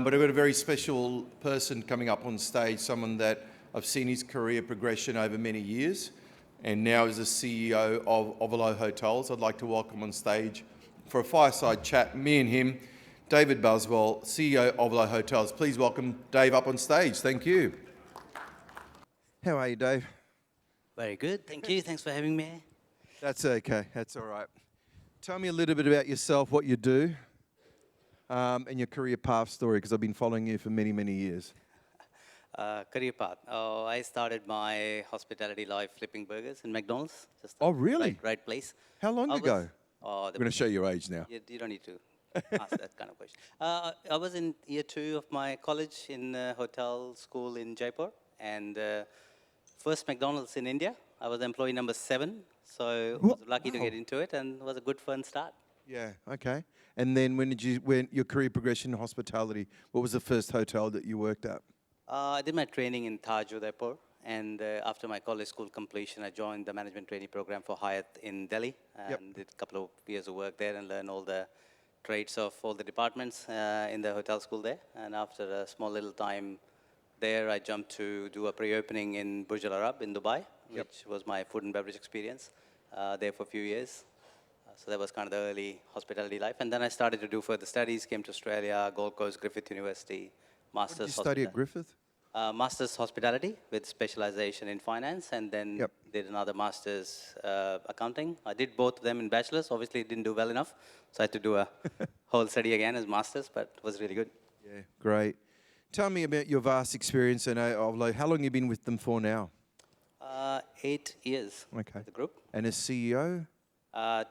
But I've got a very special person coming up on stage, someone that I've seen his career progression over many years, and now is the CEO of Ovolo Hotels. I'd like to welcome on stage for a fireside chat, me and him, David Baswal, CEO of Ovolo Hotels. Please welcome Dave up on stage. Thank you. How are you, Dave? Very good, thank you. Thanks for having me. That's okay, that's all right. Tell me a little bit about yourself, what you do, and your career path story, because I've been following you for many, many years. Career path. Oh, I started my hospitality life flipping burgers in McDonald's. Just Really? Right place. How long ago? Oh, I'm going to show your age now. You don't need to ask that kind of question. I was in year 2 of my college in hotel school in Jaipur, and first McDonald's in India. I was employee number 7, so I was lucky to get into it, and it was a good fun start. Yeah, okay. And then when your career progression in hospitality, what was the first hotel that you worked at? I did my training in Taj Udaipur, and after my college school completion, I joined the management training program for Hyatt in Delhi, and did a couple of years of work there and learned all the trades of all the departments in the hotel school there. And after a small little time there, I jumped to do a pre-opening in Burj Al Arab in Dubai, which was my food and beverage experience there for a few years. So that was kind of the early hospitality life. And then I started to do further studies, came to Australia, Gold Coast, Griffith University, Masters. What did you study at Griffith? Masters Hospitality with specialization in finance, and then did another Masters Accounting. I did both of them in bachelor's. Obviously, it didn't do well enough, so I had to do a whole study again as Masters, but it was really good. Yeah, great. Tell me about your vast experience in Ovolo. How long have you been with them for now? 8 years with the group. And as CEO?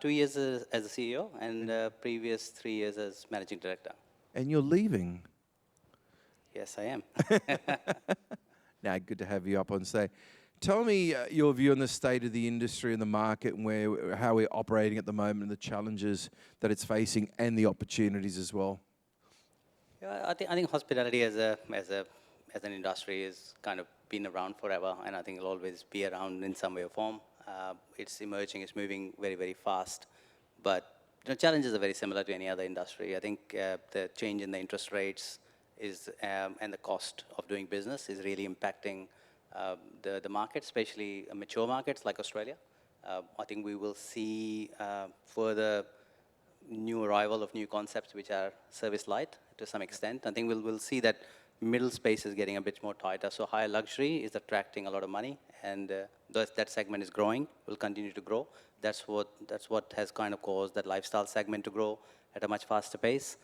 2 years as a CEO, and previous 3 years as Managing Director. And you're leaving? Yes, I am. Now, good to have you up on stage. Tell me your view on the state of the industry and the market, and how we're operating at the moment, and the challenges that it's facing, and the opportunities as well. Yeah, I think hospitality as an industry has kind of been around forever, and I think it'll always be around in some way or form. It's emerging, it's moving very, very fast, but the challenges are very similar to any other industry. I think the change in the interest rates and the cost of doing business is really impacting the market, especially mature markets like Australia. I think we will see further new arrival of new concepts which are service light to some extent. I think we'll see that middle space is getting a bit more tighter. So higher luxury is attracting a lot of money, and that segment is growing, will continue to grow. That's what has kind of caused that lifestyle segment to grow at a much faster pace.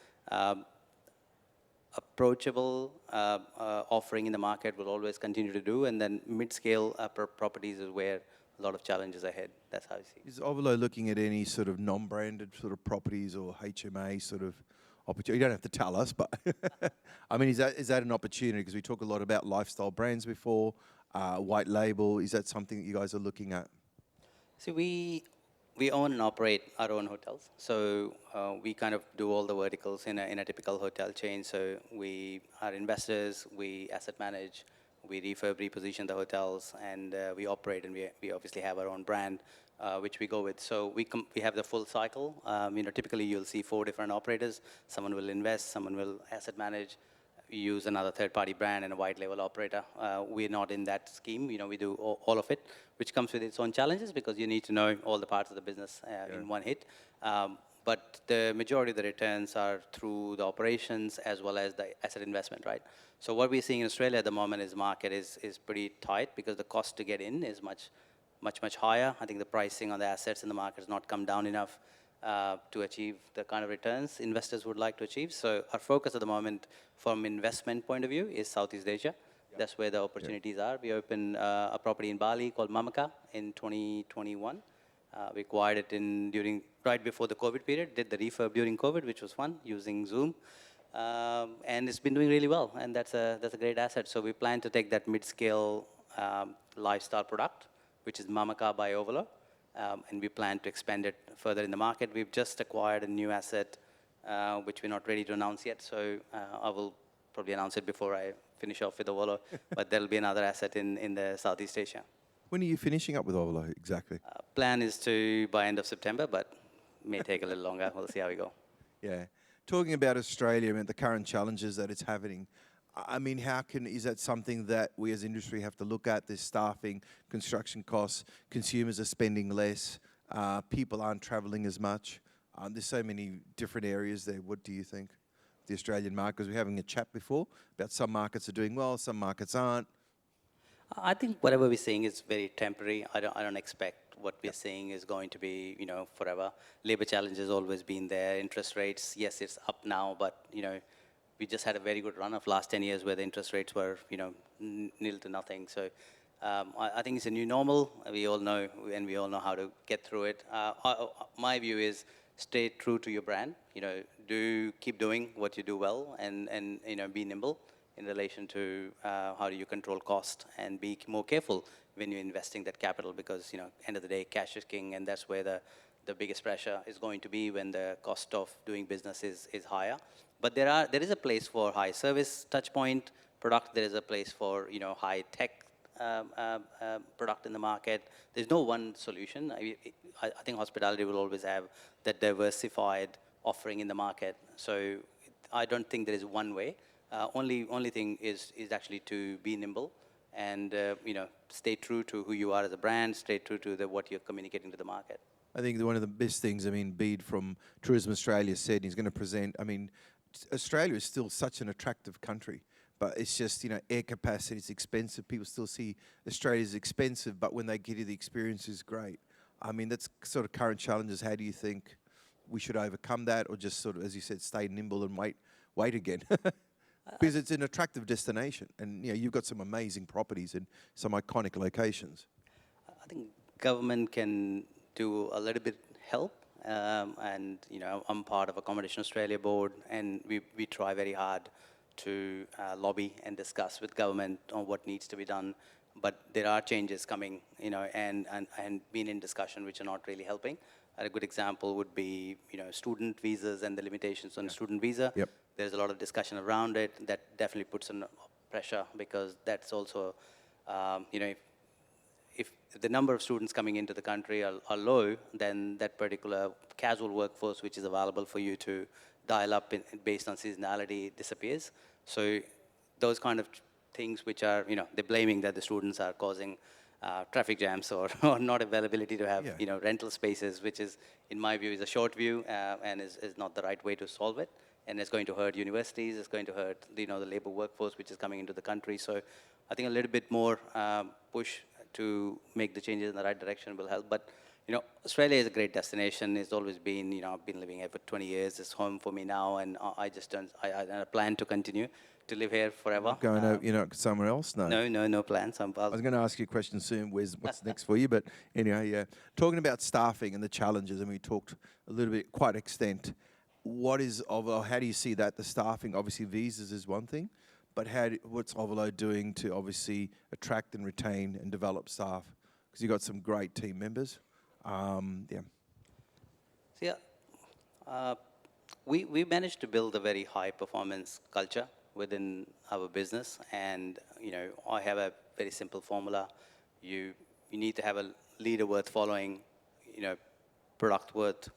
Approachable offering in the market will always continue to do, and then mid-scale properties is where a lot of challenges ahead. That's how I see it. Is Ovolo looking at any sort of non-branded sort of properties or HMA sort of opportunity? You don't have to tell us, but I mean, is that an opportunity? Because we talk a lot about lifestyle brands before, white label. Is that something that you guys are looking at? See, we own and operate our own hotels, so we kind of do all the verticals in a typical hotel chain. So we are investors, we asset manage, we refurb, reposition the hotels, and we operate, and we obviously have our own brand, which we go with. So we have the full cycle. Typically you'll see 4 different operators. Someone will invest, someone will asset manage, use another third-party brand, and a white label operator. We're not in that scheme. We do all of it, which comes with its own challenges because you need to know all the parts of the business in one hit. But the majority of the returns are through the operations as well as the asset investment, right? So what we're seeing in Australia at the moment is market is pretty tight because the cost to get in is much higher. I think the pricing on the assets in the market has not come down enough to achieve the kind of returns investors would like to achieve. So our focus at the moment from investment point of view is Southeast Asia. That's where the opportunities are. We opened a property in Bali called Mamaka in 2021. We acquired it right before the COVID period, did the refurb during COVID, which was fun, using Zoom. And it's been doing really well, and that's a great asset. So we plan to take that mid-scale lifestyle product, which is Mamaka by Ovolo, and we plan to expand it further in the market. We've just acquired a new asset, which we're not ready to announce yet, so I will probably announce it before I finish off with Ovolo, but there'll be another asset in the Southeast Asia. When are you finishing up with Ovolo exactly? Plan is to by end of September, but may take a little longer. We'll see how we go. Yeah. Talking about Australia and the current challenges that it's having, I mean, is that something that we as industry have to look at? There's staffing, construction costs, consumers are spending less, people aren't travelling as much. There's so many different areas there. What do you think? The Australian market, because we're having a chat before about some markets are doing well, some markets aren't. I think whatever we're seeing is very temporary. I don't expect what we're seeing is going to be, forever. Labor challenge has always been there. Interest rates, yes, it's up now, but, we just had a very good run of last 10 years where the interest rates were, nil to nothing. So I think it's a new normal. We all know, and we all know how to get through it. My view is stay true to your brand. Do keep doing what you do well, and be nimble in relation to how do you control cost and be more careful when you're investing that capital, because end of the day, cash is king, and that's where the biggest pressure is going to be when the cost of doing business is higher. But there is a place for high service touch point product. There is a place for high tech product in the market. There's no one solution. I think hospitality will always have that diversified offering in the market. So I don't think there is one way. Only thing is actually to be nimble and stay true to who you are as a brand, stay true to what you're communicating to the market. I think one of the best things, Bede from Tourism Australia said he's going to present, Australia is still such an attractive country, but it's just, air capacity is expensive. People still see Australia as expensive, but when they give you the experience is great. That's sort of current challenges. How do you think we should overcome that, or just sort of, as you said, stay nimble and wait again? Because it's an attractive destination, and you've got some amazing properties in some iconic locations. I think government can do a little bit help, and I'm part of Accommodation Australia board, and we try very hard to lobby and discuss with government on what needs to be done. But there are changes coming, and being in discussion which are not really helping. A good example would be, student visas and the limitations on student visa. Yep. There's a lot of discussion around it. That definitely puts on pressure, because that's also, if the number of students coming into the country are low, then that particular casual workforce which is available for you to dial up based on seasonality disappears. So those kind of things which are, they're blaming that the students are causing traffic jams or not availability to have, rental spaces, which is, in my view, is a short view and is not the right way to solve it. And it's going to hurt universities, it's going to hurt, the labor workforce which is coming into the country. So I think a little bit more push to make the changes in the right direction will help. But, Australia is a great destination. It's always been, I've been living here for 20 years. It's home for me now, and I plan to continue to live here forever. Going out, somewhere else? No plans. I was going to ask you a question soon. What's next for you? But anyway, yeah. Talking about staffing and the challenges, and we talked a little bit, quite extent. How do you see that? The staffing, obviously, visas is one thing, but what's Ovolo doing to obviously attract and retain and develop staff? Because you've got some great team members. We managed to build a very high performance culture within our business, and I have a very simple formula. You need to have a leader worth following, product worth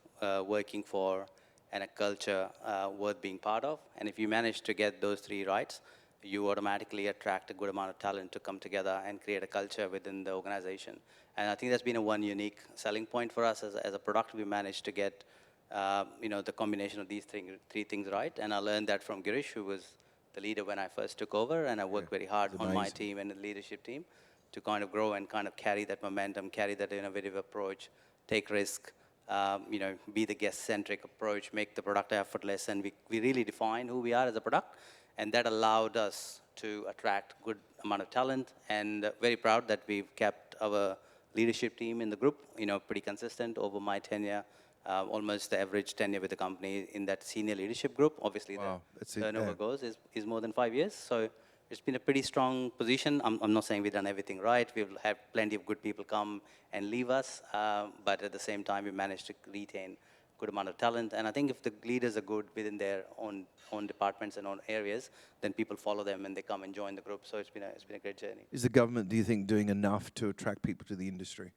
working for, and a culture worth being part of. And if you manage to get those three right, you automatically attract a good amount of talent to come together and create a culture within the organization. And I think that's been one unique selling point for us as a product. We managed to get the combination of these three things right. And I learned that from Girish, who was the leader when I first took over, and I worked very hard on my team and the leadership team to kind of grow and kind of carry that momentum, carry that innovative approach, take risk, be the guest-centric approach, make the product effortless, and we really define who we are as a product, and that allowed us to attract good amount of talent, and very proud that we've kept our leadership team in the group, pretty consistent over my tenure, almost the average tenure with the company in that senior leadership group. Obviously, the turnover goes is more than 5 years, so it's been a pretty strong position. I'm not saying we've done everything right. We've had plenty of good people come and leave us, but at the same time, we managed to retain a good amount of talent. And I think if the leaders are good within their own departments and own areas, then people follow them and they come and join the group. So it's been a great journey. Is the government, do you think, doing enough to attract people to the industry?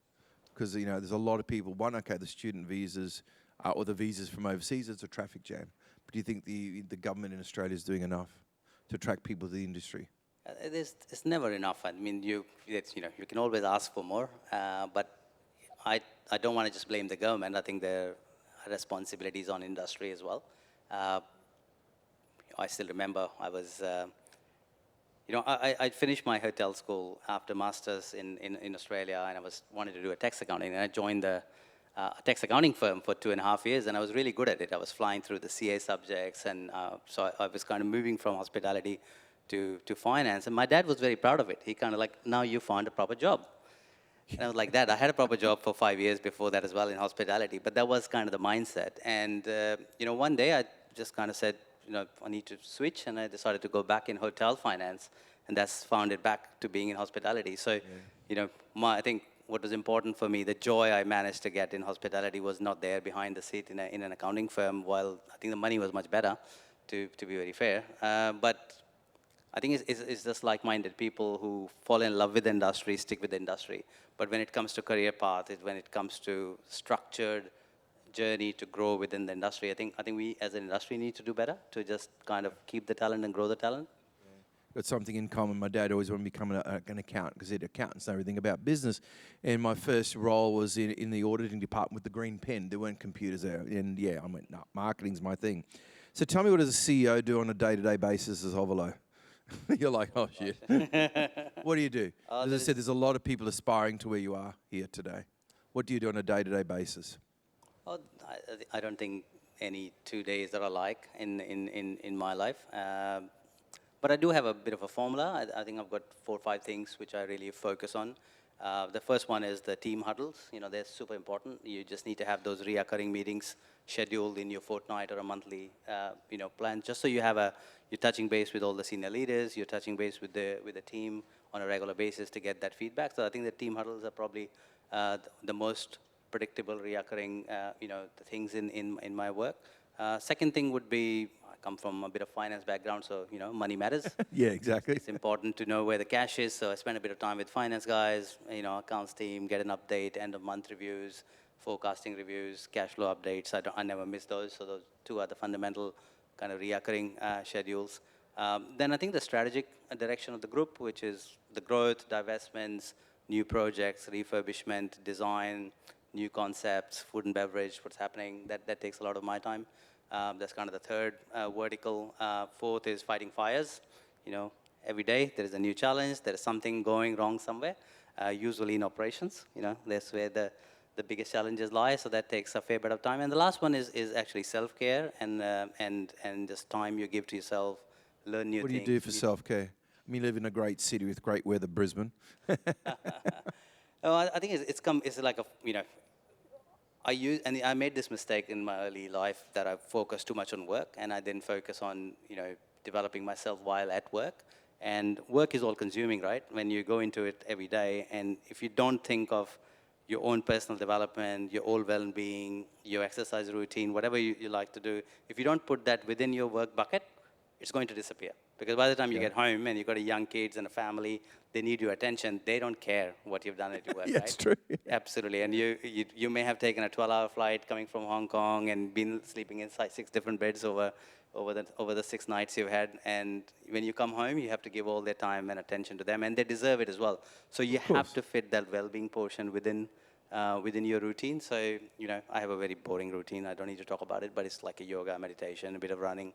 Because there's a lot of people. The student visas or the visas from overseas, it's a traffic jam. do you think the government in Australia is doing enough to attract people to the industry? It's never enough. I mean, you can always ask for more, but I, I don't want to just blame the government. I think there are responsibilities on industry as well. Uh, I still remember I was, I finished my hotel school after masters in Australia, and I wanted to do a tax accounting, and I joined the tax accounting firm for 2.5 years, and I was really good at it. I was flying through the CA subjects, and so I was kind of moving from hospitality to finance, and my dad was very proud of it. He kind of like, now you found a proper job. And I was like that. I had a proper job for 5 years before that as well in hospitality, but that was kind of the mindset. And, one day I just kind of said, I need to switch, and I decided to go back in hotel finance, and that's founded back to being in hospitality. So, I think what was important for me, the joy I managed to get in hospitality was not there behind the seat in an accounting firm, while I think the money was much better, to be very fair. But I think it's just like-minded people who fall in love with the industry, stick with the industry. But when it comes to career path, when it comes to structured journey to grow within the industry, I think we as an industry need to do better to just kind of keep the talent and grow the talent. Got something in common. My dad always wanted me to become an accountant because accountants know everything about business. And my first role was in the auditing department with the green pen. There weren't computers there. And yeah, I went, no, marketing's my thing. So tell me, what does a CEO do on a day-to-day basis as Ovolo? You're like, oh, shit. What do you do? As I said, there's a lot of people aspiring to where you are here today. What do you do on a day-to-day basis? Well, I don't think any 2 days are alike in my life. But I do have a bit of a formula. I think I've got 4 or 5 things which I really focus on. The first one is the team huddles. They're super important. You just need to have those reoccurring meetings scheduled in your fortnight or a monthly, plan, just so you're touching base with all the senior leaders, you're touching base with the team on a regular basis to get that feedback. So I think the team huddles are probably the most predictable, reoccurring, the things in my work. Second thing would be, I come from a bit of finance background, so, money matters. Yeah, exactly. It's important to know where the cash is, so I spend a bit of time with finance guys, accounts team, get an update, end of month reviews, forecasting reviews, cash flow updates. I never miss those, so those 2 are the fundamental kind of reoccurring schedules. Then I think the strategic direction of the group, which is the growth, divestments, new projects, refurbishment, design, new concepts, food and beverage, what's happening, that takes a lot of my time. That's kind of the third vertical. Fourth is fighting fires. Every day there is a new challenge. There is something going wrong somewhere, usually in operations. That's where the biggest challenges lie, so that takes a fair bit of time. And the last one is actually self-care and just time you give to yourself, learn new things. What do you do for self-care? I mean, you live in a great city with great weather, Brisbane. I think it's like I made this mistake in my early life that I focused too much on work, and I didn't focus on, developing myself while at work. And work is all consuming, right? When you go into it every day, and if you don't think of your own personal development, your own well-being, your exercise routine, whatever you like to do, if you don't put that within your work bucket, it's going to disappear. Because by the time you get home and you've got young kids and a family, they need your attention. They don't care what you've done at your work, Yeah, right? it's true. Absolutely. And you may have taken a 12-hour flight coming from Hong Kong and been sleeping inside 6 different beds over the 6 nights you've had. And when you come home, you have to give all their time and attention to them, and they deserve it as well. So you have to fit that well-being portion within your routine. So, I have a very boring routine. I don't need to talk about it, but it's like a yoga, meditation, a bit of running,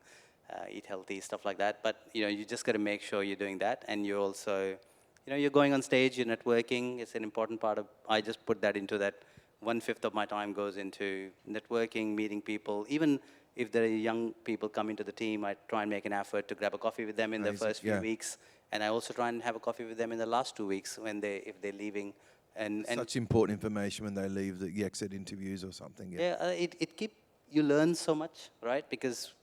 eat healthy, stuff like that. But, you just got to make sure you're doing that. And you're also, you're going on stage, you're networking. It's an important part of, I just put that into that 1/5 of my time goes into networking, meeting people. Even if there are young people come into the team, I try and make an effort to grab a coffee with them in the first few weeks. And I also try and have a coffee with them in the last 2 weeks if they're leaving. And Such important information when they leave the exit interviews or something. Yeah, you learn so much, right? Because,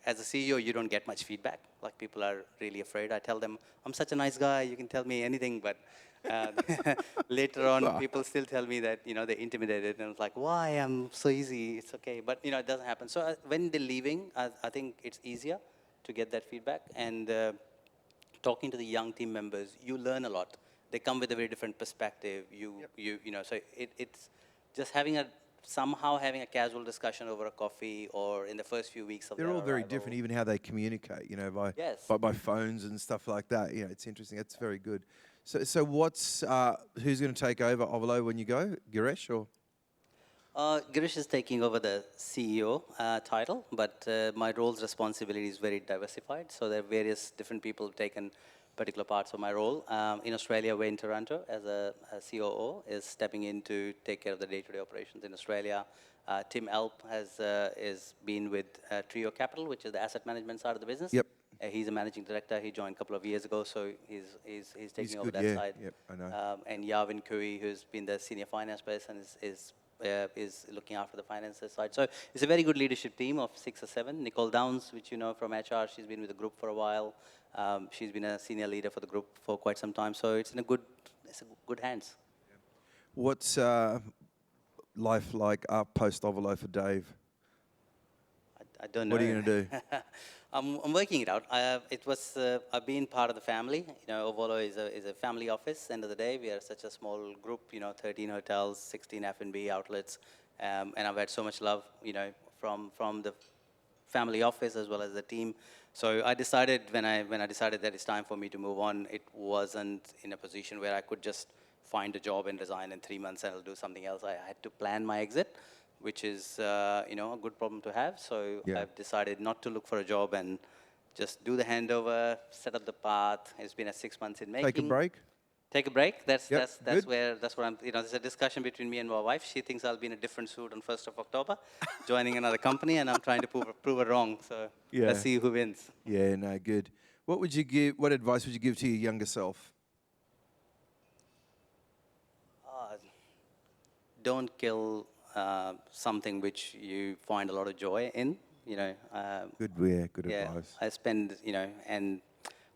as a CEO, you don't get much feedback. Like, people are really afraid. I tell them, I'm such a nice guy, you can tell me anything, but later on, people still tell me that, they're intimidated, and it's like, why? I'm so easy, it's okay. But, it doesn't happen. So when they're leaving, I think it's easier to get that feedback. And talking to the young team members, you learn a lot. They come with a very different perspective. So it's just having a somehow having a casual discussion over a coffee or in the first few weeks of They're their all very arrival. different, even how they communicate, you know, Yes. by phones and stuff like that. You know, it's interesting. That's very good. So what's who's going to take over Ovolo when you go, Giresh or? Girish is taking over the CEO title, but my role's responsibility is very diversified. So there are various different people who've taken particular parts of my role. In Australia, we're in Toronto as a COO, is stepping in to take care of the day-to-day operations in Australia. Tim Elp is been with Trio Capital, which is the asset management side of the business. Yep. He's a managing director. He joined a couple of years ago, so he's taking over good, that yeah. side. Yep, I know. And Yavin Kui, who's been the senior finance person, is looking after the finances side. So it's a very good leadership team of 6 or 7. Nicole Downs, which you know from HR, she's been with the group for a while. She's been a senior leader for the group for quite some time. So it's in good hands. What's life like up post Ovolo for Dave? I don't know. What are you going to do? I'm working it out. I've been part of the family. You know, Ovolo is a family office. End of the day, we are such a small group. You know, 13 hotels, 16 F&B outlets, and I've had so much love. You know, from the family office as well as the team. So I decided when I decided that it's time for me to move on, it wasn't in a position where I could just find a job and resign in 3 months and I'll do something else. I had to plan my exit, which is you know, a good problem to have. So Yeah. I've decided not to look for a job and just do the handover, set up the path. It's been 6 months in making. Take a break? Take a break. That's Yep, that's good. where I'm. You know, there's a discussion between me and my wife. She thinks I'll be in a different suit on 1st of October, joining another company, and I'm trying to prove her wrong. So Yeah. let's see who wins. Yeah, no, good. What advice would you give to your younger self? Don't kill something which you find a lot of joy in. You know. Good Yeah, advice. I spend, you know, and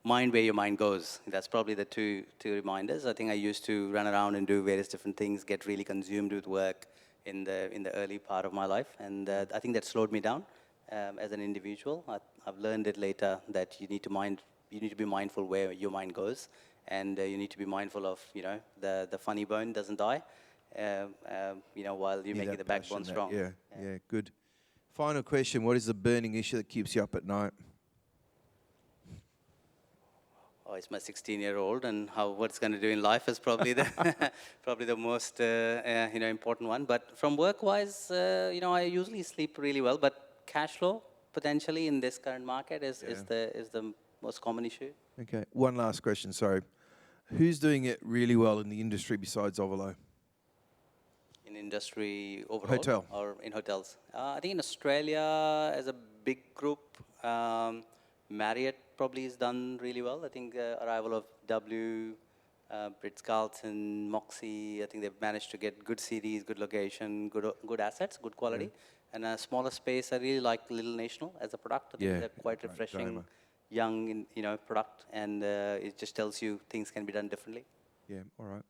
mind where your mind goes. That's probably the two reminders. I think I used to run around and do various different things, get really consumed with work in the early part of my life, and I think that slowed me down as an individual. I've learned it later that you need to be mindful where your mind goes, and you need to be mindful of, you know, the funny bone doesn't die, you know, while you're making That the backbone passion, strong. yeah, good. Final question, what is the burning issue that keeps you up at night? Oh, it's my 16-year-old, and what's going to do in life is probably the probably the most you know, important one. But from work-wise, you know, I usually sleep really well. But cash flow potentially in this current market is the most common issue. Okay, one last question, sorry. Who's doing it really well in the industry besides Ovolo? In industry overall, Hotel. or in hotels. I think in Australia, as a big group, Marriott probably has done really well. I think arrival of W, Ritz-Carlton, Moxie, I think they've managed to get good CDs, good location, good assets, good quality. And a smaller space, I really like Little National as a product. I think Yeah, they're quite great refreshing, drama. young, you know, product, and it just tells you things can be done differently. Yeah, all right.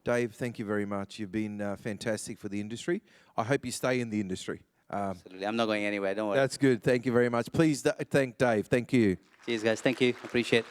Dave, thank you very much. You've been fantastic for the industry. I hope you stay in the industry. Absolutely. I'm not going anywhere, don't worry. That's good. Thank you very much. Please thank Dave. Thank you. Cheers, guys. Thank you. Appreciate it.